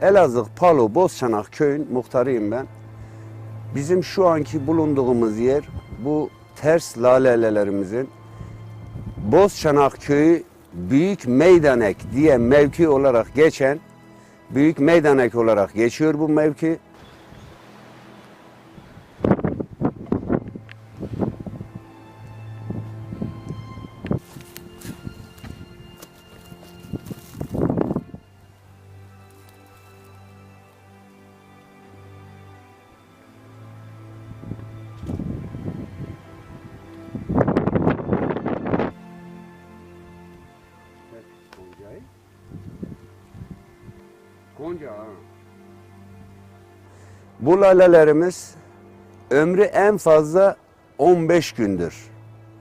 Elazığ, Palo, Bozçanak köyün muhtarıyım ben. Bizim şu anki bulunduğumuz yer bu ters lalelerimizin Bozçanak köyü Büyük Meydanek diye mevki olarak geçen, Büyük Meydanek olarak geçiyor bu mevki. Gonca. Bu lalelerimiz ömrü en fazla 15 gündür.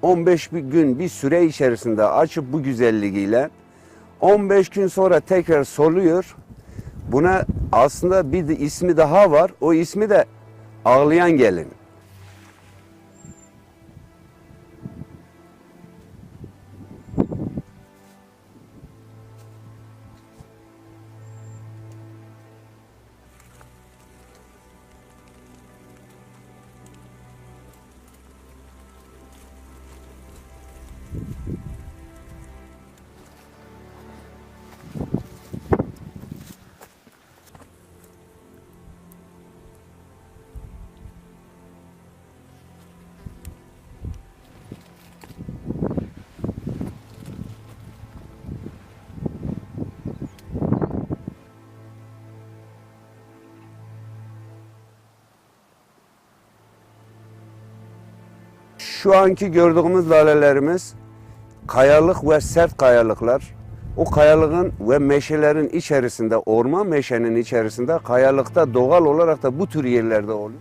15 gün bir süre içerisinde açıp bu güzelliğiyle 15 gün sonra tekrar soluyor. Buna aslında bir de ismi daha var. O ismi de ağlayan gelin. Şu anki gördüğümüz lalelerimiz kayalık ve sert kayalıklar. O kayalığın ve meşelerin içerisinde, orman meşenin içerisinde kayalıkta doğal olarak da bu tür yerlerde oluyor.